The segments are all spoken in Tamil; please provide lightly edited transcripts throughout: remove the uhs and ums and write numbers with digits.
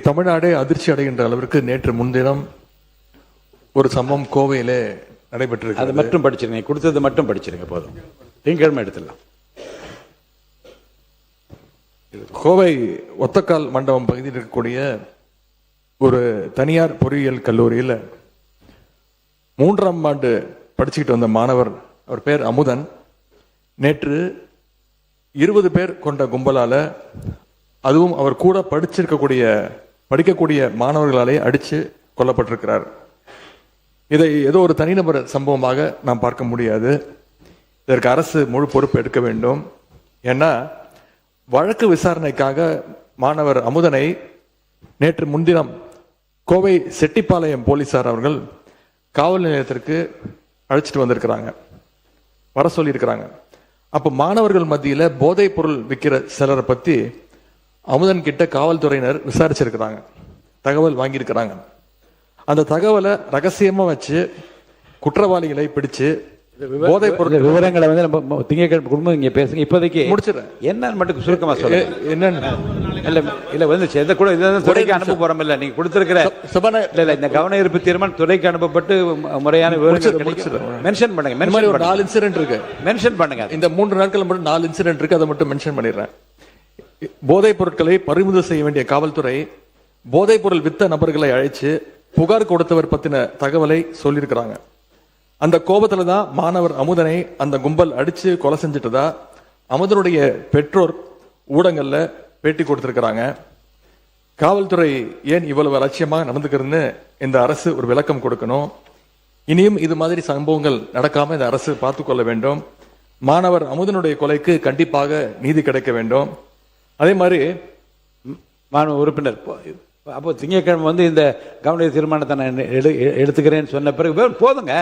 தமிழ்நாடே அதிர்ச்சி அடைகின்ற அளவிற்கு நேற்று முன்தினம் ஒரு சம்பவம் கோவையிலே நடைபெற்றிருக்கு. அது மட்டும் படிச்சிருங்க, கொடுத்தது மட்டும் படிச்சிருங்க போதும். திங்கட்கிழமை எடுத்துடலாம். கோவை ஒத்தக்கால் மண்டபம் பகுதியில் இருக்கக்கூடிய ஒரு தனியார் பொறியியல் கல்லூரியில் 3ஆம் ஆண்டு படிச்சுக்கிட்டு வந்த மாணவர், அவர் பேர் அமுதன், நேற்று 20 பேர் கொண்ட கும்பலால, அதுவும் அவர் கூட படிக்கக்கூடிய மாணவர்களாலே அடித்து கொல்லப்பட்டிருக்கிறார். இதை ஏதோ ஒரு தனிநபர் சம்பவமாக நாம் பார்க்க முடியாது. இதற்கு அரசு முழு பொறுப்பு எடுக்க வேண்டும். ஏன்னா வழக்கு விசாரணைக்காக மாணவர் அமுதனை நேற்று முன்தினம் கோவை செட்டிப்பாளையம் போலீசார் அவர்கள் காவல் நிலையத்திற்கு அழைச்சிட்டு வந்திருக்கிறாங்க, வர சொல்லியிருக்கிறாங்க. அப்போ மாணவர்கள் மத்தியில் போதைப் பொருள் விற்கிற சிலரை பற்றி அமுதன் கிட்ட காவல்துறையினர் விசாரிச்சிருக்கிறாங்க, தகவல் வாங்கியிருக்கிறாங்க. அந்த தகவலை ரகசியமா வச்சு குற்றவாளிகளை பிடிச்சு போதைப் பொருள் விவரங்களை வந்து நம்ம திங்கட்கிழமை குடும்பம் இங்க பேசுங்க. இப்போதைக்கு முடிச்சிடறேன். என்னன்னு மட்டும் சுருக்கமா சொல்லுங்க. என்னன்னு இல்ல வந்து கூட துறைக்கு அனுப்ப போறோம். இல்ல நீங்க கொடுத்திருக்கிற இல்ல இந்த கவன ஈர்ப்பு தீர்மானம் துறைக்கு அனுப்பப்பட்டு முறையான விவரங்கள் மென்ஷன் பண்ணுங்க. ஒரு 4 இன்சிடென்ட் இருக்கு, மென்ஷன் பண்ணுங்க. இந்த 3 நாட்கள் மட்டும் 4 இன்சிடென்ட் இருக்கு, அதை மட்டும் மென்ஷன் பண்ணிடுறேன். போதைப் பொருட்களை பறிமுதல் செய்ய வேண்டிய காவல்துறை போதைப் பொருள் வித்த நபர்களை அழைச்சு புகார் கொடுத்தவர் பத்தின தகவலை சொல்லியிருக்கிறாங்க. அந்த கோபத்துல தான் மாணவர் அமுதனை அந்த கும்பல் அடிச்சு கொலை செஞ்சுட்டதா அமுதனுடைய பெற்றோர் ஊடகங்கள்ல பேட்டி கொடுத்திருக்கிறாங்க. காவல்துறை ஏன் இவ்வளவு அலட்சியமாக நடந்துக்கிறதுன்னு இந்த அரசு ஒரு விளக்கம் கொடுக்கணும். இனியும் இது மாதிரி சம்பவங்கள் நடக்காம இந்த அரசு பார்த்துக்கொள்ள வேண்டும். மாணவர் அமுதனுடைய கொலைக்கு கண்டிப்பாக நீதி கிடைக்க வேண்டும். அதே மாதிரி மாணவ உறுப்பினர் அப்போ திங்கட்கிழமை வந்து இந்த கவன தீர்மானத்தை நான் எடுத்துக்கிறேன்னு சொன்ன பிறகு போதுங்க,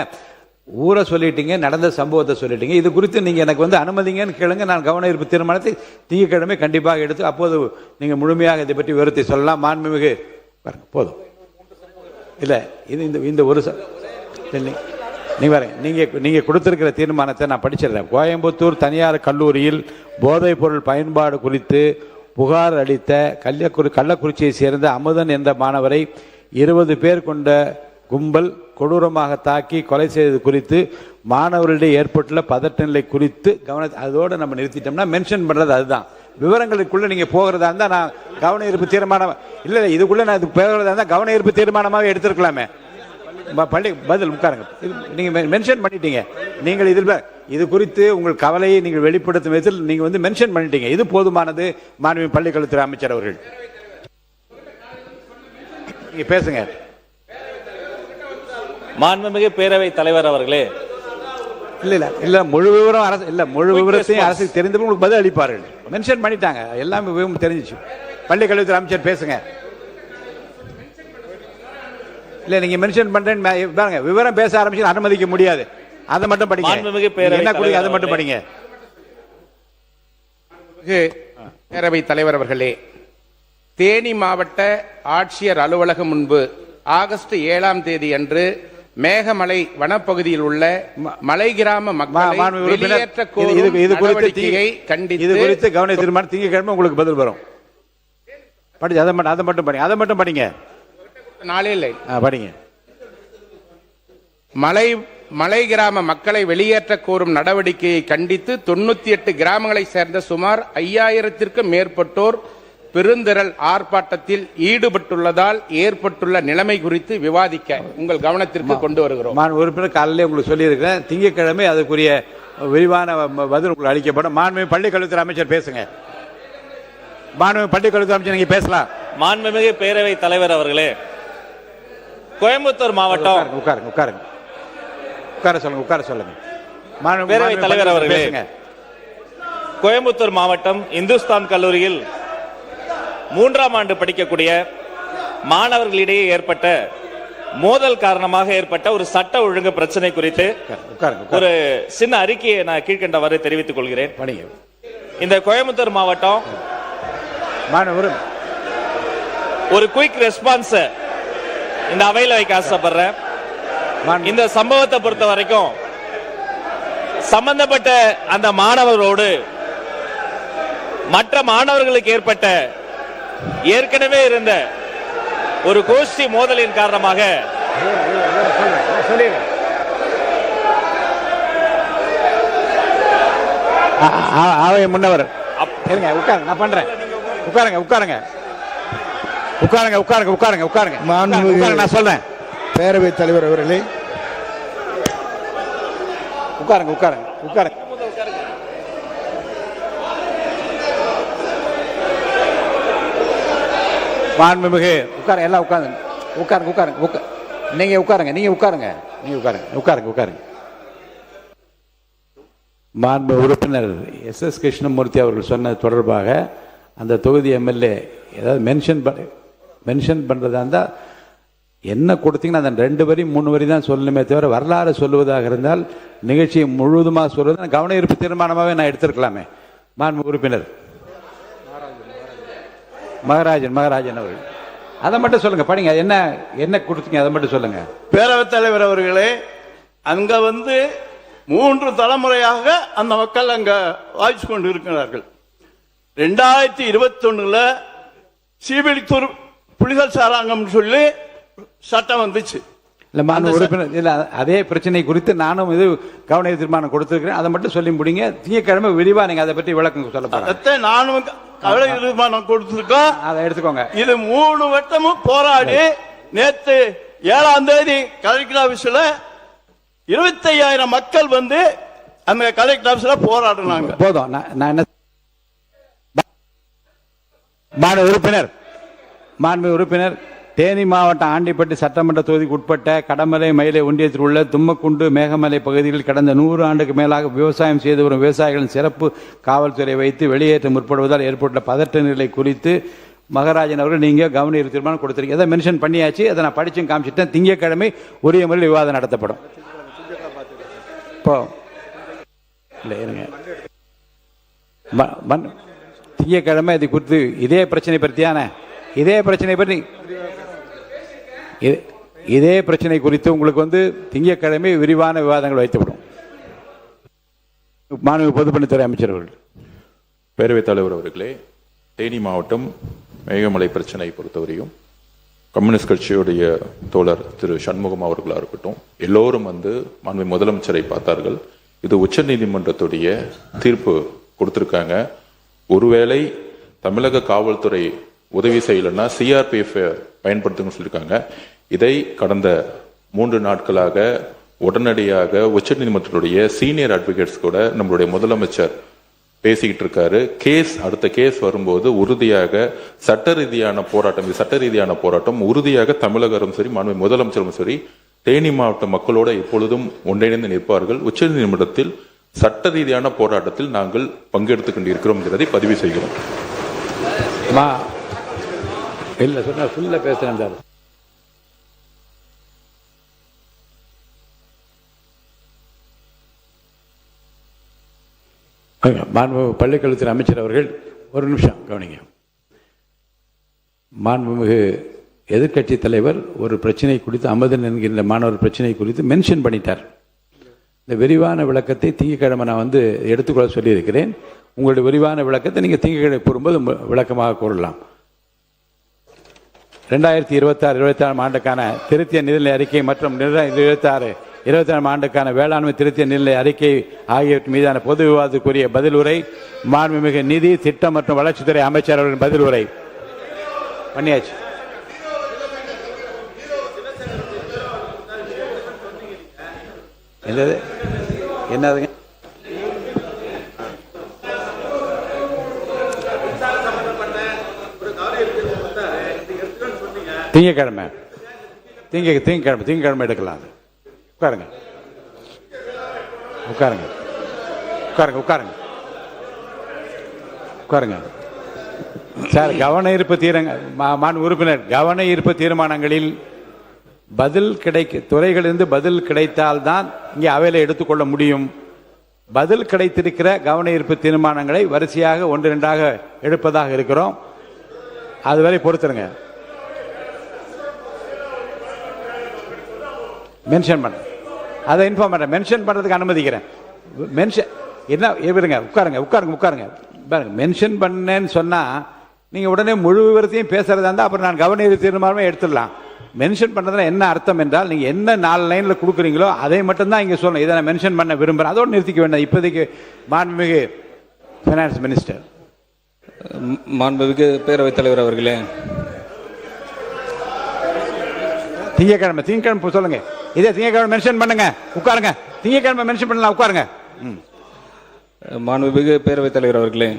ஊரை சொல்லிட்டீங்க, நடந்த சம்பவத்தை சொல்லிட்டீங்க. இது குறித்து நீங்கள் எனக்கு வந்து அனுமதிங்கன்னு கேளுங்க. நான் கவன ஈர்ப்பு தீர்மானத்தை திங்கட்கிழமை கண்டிப்பாக எடுத்து அப்போது நீங்கள் முழுமையாக இதை பற்றி விவரத்தை சொல்லலாம். மாண்புமிகு போதும். இல்லை இது இந்த ஒரு நீங்கள் கொடுத்திருக்கிற தீர்மானத்தை நான் படிச்சிடுறேன். கோயம்புத்தூர் தனியார் கல்லூரியில் போதைப் பொருள் பயன்பாடு குறித்து புகார் அளித்த கள்ளக்குறிச்சியை சேர்ந்த அமுதன் என்ற மாணவரை 20 பேர் கொண்ட கும்பல் கொடூரமாக தாக்கி கொலை செய்தது குறித்து மாணவர்களிடையே ஏற்பட்டுள்ள பதட்ட நிலை குறித்து அதோடு நம்ம நிறுத்திட்டோம்னா மென்ஷன் பண்றது அதுதான். விவரங்களுக்குள்ள நீங்க போகிறதா இருந்தா நான் கவன ஈர்ப்பு தீர்மானம் இல்லை, இதுக்குள்ள நான் போகிறதா இருந்தா கவன ஈர்ப்பு தீர்மானமாக எடுத்திருக்கலாமே. பள்ளி பதில் உட்காருங்க. நீங்க மென்ஷன் பண்ணிட்டீங்க. நீங்கள் இதில் இது குறித்து உங்கள் கவலையை நீங்கள் வெளிப்படுத்தும் விதத்தில் நீங்க வந்து மென்ஷன் பண்ணிட்டீங்க. இது போதுமானது. மாண்புமிகு பள்ளிக்கல்வித்துறை அமைச்சர் அவர்கள் நீங்க பேசுங்க. மாண்புமிகு பேரவை தலைவர் அவர்களே, இல்ல முழு விவரம் அரசு இல்ல முழு விவரத்தையும் அரசுக்கு தெரிந்தவங்க உங்களுக்கு பதில் அளிப்பார்கள். மென்ஷன் பண்ணிட்டாங்க, எல்லாமே விவரம் தெரிஞ்சிச்சு. பள்ளிக்கல்வித்துறை அமைச்சர் பேசுங்க. இல்ல நீங்க மென்ஷன் பண்றேன்னு பாருங்க, விவரம் பேச ஆரம்பிச்சு அனுமதிக்க முடியாது. அதை மட்டும் படிங்க. என்ன குடிங்க அதை மட்டும் படிங்க. பேரவை தலைவர் அவர்களே, தேனி மாவட்ட ஆட்சியர் அலுவலகம் முன்பு ஆகஸ்ட் 7ஆம் தேதி அன்று மேகமலை வனப்பகுதியில் உள்ள மலை கிராம மக்களை வெளியேற்ற கோரும் நடவடிக்கையை கண்டித்து இது குறித்து கவன தீர்மானம் திங்கட்கிழமை உங்களுக்கு பதில் வரும். படிச்சு அதை மட்டும் படிங்க. நாளே இல்லை படிங்க. மலை கிராம மக்களை வெளியேற்ற கோரும் நடவடிக்கையை கண்டித்து 98 கிராமங்களை சேர்ந்த சுமார் 5000த்திற்கும் மேற்பட்டோர் பெருந்திரள் ஆர்ப்பாட்டத்தில் ஈடுபட்டுள்ளதால் ஏற்பட்டுள்ள நிலைமை குறித்து விவாதிக்க உங்கள் கவனத்திற்கு கொண்டு வருகிறோம். உறுப்பினர் காலையில் உங்களுக்கு சொல்லியிருக்கிறேன். திங்கட்கிழமை அதுக்குரிய விரிவான பதில் உங்களுக்கு அளிக்கப்படும். மாண்புமிகு பள்ளிக்கல்வித்துறை அமைச்சர் பேசுங்க. மாண்புமிகு பள்ளிக்கல்வித்துறை அமைச்சர் நீங்க பேசலாம். மாண்புமிகு பேரவை தலைவர் அவர்களே, கோயம்புத்தூர் மாவட்டம் உட்கார சொல்லுங்க. பேரவை தலைவர் அவர்களே, கோயம்புத்தூர் மாவட்டம் இந்துஸ்தான் கல்லூரியில் 3ஆம் ஆண்டு படிக்கக்கூடிய மாணவர்களிடையே ஏற்பட்ட மோதல் காரணமாக ஏற்பட்ட ஒரு சட்ட ஒழுங்கு பிரச்சனை குறித்து ஒரு சின்ன அறிக்கையை நான் கீழ்கண்டவாறு தெரிவித்துக் கொள்கிறேன். இந்த கோயம்புத்தூர் மாவட்டம் ஒரு குயிக் ரெஸ்பான்ஸ் இந்த அவையில் வைக்க ஆசைப்படுறேன். இந்த சம்பவத்தை பொறுத்த வரைக்கும் சம்பந்தப்பட்ட அந்த மாணவரோடு மற்ற மாணவர்களுக்கு ஏற்பட்ட ஏற்கனவே இருந்த ஒரு கோஷ்டி மோதலின் காரணமாக அவை முன்னவர் இருங்க, உட்காருங்க, நான் பண்றேன். உட்காருங்க உட்காருங்க உட்காருங்க உட்காருங்க உட்காருங்க உட்காருங்க உட்காருங்க, நான் சொல்றேன். பேரவைத் தலைவர் அவர்களே, உட்காருங்க உட்காருங்க உட்காருங்க. மாண்புமிகு உட்காருங்க, எல்லாம் உட்காருங்க உட்காருங்க உட்காருங்க நீங்க உட்காருங்க நீங்க உட்காருங்க நீங்க உட்காருங்க உட்காருங்க உட்காருங்க. மாண்பு உறுப்பினர் எஸ் கிருஷ்ணமூர்த்தி அவர்கள் சொன்னது தொடர்பாக அந்த தொகுதி எம்எல்ஏ ஏதாவது மென்ஷன் பண்ணுறதா இருந்தால் என்ன கொடுத்தீங்கன்னா அந்த 2 வரி 3 வரி தான் சொல்லணுமே தவிர வரலாறு சொல்லுவதாக இருந்தால் நிகழ்ச்சியை முழுவதுமாக சொல்வது கவன ஈர்ப்பு தீர்மானமாகவே நான் எடுத்திருக்கலாமே. மாண்பு உறுப்பினர் மகராஜன் அவர்கள் அதை மட்டும் சொல்லுங்க, படிங்க. என்ன கொடுத்தீங்க அதை மட்டும் சொல்லுங்க. பேரவைத் தலைவர் அவர்களே, அங்க 3 தலைமுறையாக அந்த மக்கள் அங்க வாய்ச்சி கொண்டு இருக்கிறார்கள். 2021 சீவிலித்தூர் புலிகள் சாராங்கம் சொல்லி சட்டம் வந்துச்சு. இல்ல மாண்பு உறுப்பினர், இல்ல அதே பிரச்சனை குறித்து நானும் இது கவன தீர்மானம் கொடுத்திருக்கிறேன். அதை மட்டும் சொல்லி முடிங்க. திங்கட்கிழமை விரிவா நீங்க அதை பற்றி விளக்கம் சொல்ல போறீங்க. நானும் கவன தீர்மானம் கொடுத்திருக்கோம், அதை எடுத்துக்கோங்க. இது 3 வட்டமும் போராடி நேற்று 7ஆம் தேதி கலெக்டர் ஆபீஸ்ல 25,000 மக்கள் அந்த கலெக்டர் ஆபீஸ்ல போராடினாங்க. போதும். நான் என்ன மாண்பு உறுப்பினர் தேனி மாவட்டம் ஆண்டிப்பட்டி சட்டமன்ற தொகுதிக்கு உட்பட்ட கடமலை மயிலை ஒன்றியத்தில் உள்ள தும்மக்குண்டு மேகமலை பகுதிகளில் கடந்த 100 ஆண்டுக்கு மேலாக விவசாயம் செய்து வரும் விவசாயிகளின் சிறப்பு காவல்துறை வைத்து வெளியேற்ற முற்படுவதால் ஏற்பட்ட பதட்ட நிலை குறித்து மகராஜன் அவர்கள் நீங்க கவன ஈர்ப்பு தீர்மானம் கொடுத்திருக்கீங்க. அதை மென்ஷன் பண்ணியாச்சு. அதை நான் படிச்சும் காமிச்சிட்டேன். திங்கட்கிழமை உரிய முறையில் விவாதம் நடத்தப்படும். இப்போ இல்லை இருங்க, திங்கட்கிழமை இது குறித்து இதே பிரச்சனை குறித்து உங்களுக்கு திங்கட்கிழமை விரிவான விவாதங்கள் வைத்துவிடும். மாண்பு பொதுப்பணித்துறை அமைச்சர் அவர்கள். பேரவைத் தலைவர் அவர்களே, தேனி மாவட்டம் மேகமலை பிரச்சனை பொறுத்தவரையும் கம்யூனிஸ்ட் கட்சியுடைய தோழர் திரு சண்முகம் அவர்களா இருக்கட்டும், எல்லோரும் மாண்பு முதலமைச்சரை பார்த்தார்கள். இது உச்ச நீதிமன்றத்துடைய தீர்ப்பு கொடுத்திருக்காங்க. ஒருவேளை தமிழக காவல்துறை உதவி செய்யலைன்னா சிஆர்பிஎஃப் பயன்படுத்துங்கன்னு சொல்லியிருக்காங்க. இதை கடந்த 3 நாட்களாக உடனடியாக உச்ச நீதிமன்றத்துடைய சீனியர் அட்வொகேட்ஸ் கூட நம்மளுடைய முதலமைச்சர் பேசிக்கிட்டு இருக்காரு. அடுத்த கேஸ் வரும்போது உறுதியாக சட்ட ரீதியான போராட்டம் உறுதியாக தமிழக அரசும் சரி மாண்பு முதலமைச்சரும் சரி தேனி மாவட்ட மக்களோட எப்பொழுதும் ஒன்றிணைந்து நிற்பார்கள். உச்ச நீதிமன்றத்தில் சட்ட ரீதியான போராட்டத்தில் நாங்கள் பங்கெடுத்துக் கொண்டிருக்கிறோம் என்பதை பதிவு செய்கிறோம். இல்ல சொன்னா ஃபுல்லா பேசுறேன் சார். மாண்புமிகு பள்ளிக்கல்வித்துறை அமைச்சர் அவர்கள் ஒரு நிமிஷம் கவனிங்க. மாண்புமிகு எதிர்கட்சி தலைவர் ஒரு பிரச்சனை குறித்து அமுதன் என்கின்ற மாணவர் பிரச்சனை குறித்து மென்ஷன் பண்ணிட்டார். இந்த விரிவான விளக்கத்தை திங்கட்கிழமை நான் எடுத்துக்கொள்ள சொல்லியிருக்கிறேன். உங்களுடைய விரிவான விளக்கத்தை நீங்கள் திங்கட்கிழமை கூறும்போது விளக்கமாக கூறலாம். 2026-27 ஆண்டுக்கான திருத்திய நிதிநிலை அறிக்கை மற்றும் 2026-27 ஆண்டுக்கான வேளாண்மை திருத்திய நிதிநிலை அறிக்கை ஆகியவற்றின் மீதான பொது விவாதத்துக்குரிய பதில் உரை மாண்புமிகு நிதி திட்டம் மற்றும் வளர்ச்சித்துறை அமைச்சர் அவர்களின் பதில் உரை பண்ணியாச்சு. என்னதுங்க? திங்கட்கிழமை எடுக்கலாம். உட்காருங்க உட்காருங்க உட்காருங்க உட்காருங்க உட்காருங்க சார். கவன ஈர்ப்பு உறுப்பினர் கவன ஈர்ப்பு தீர்மானங்களில் பதில் துறைகளிலிருந்து பதில் கிடைத்தால்தான் இங்கே அவையில் எடுத்துக்கொள்ள முடியும். பதில் கிடைத்திருக்கிற கவன ஈர்ப்பு தீர்மானங்களை வரிசையாக 1-2ஆக எடுப்பதாக இருக்கிறோம். அதுவரை பொறுத்துருங்க. மென்ஷன் பண்ண அதை இன்ஃபார்ம் பண்ணுறேன். மென்ஷன் பண்ணுறதுக்கு அனுமதிக்கிறேன். மென்ஷன் என்ன இருங்க, உட்காருங்க உட்காருங்க உட்காருங்க பாருங்க. மென்ஷன் பண்ணேன்னு சொன்னால் நீங்க உடனே முழு விவரத்தையும் பேசுறதா இருந்தா அப்புறம் நான் கவர்னர் தீர்மானமே எடுத்துடலாம். மென்ஷன் பண்றதுல என்ன அர்த்தம் என்றால் நீங்க என்ன 4 லைன்ல கொடுக்குறீங்களோ அதை மட்டும் தான் இங்க சொல்லணும். இதை நான் மென்ஷன் பண்ண விரும்புறேன், அதோடு நிறுத்திக்க வேண்டாம். இப்போதைக்கு மாண்புமிகு ஃபைனான்ஸ் மினிஸ்டர். மாண்புமிகு பேரவைத் தலைவர் அவர்களே, திங்கட்கிழமை சொல்லுங்க. இதே திங்கட்கிழமை மென்ஷன் பண்ணுங்க, உட்காருங்க. திங்கட்கிழமை மென்ஷன் பண்ணலாம், உட்காருங்க. மாண்புமிகு பேரவைத் தலைவர் அவர்களே,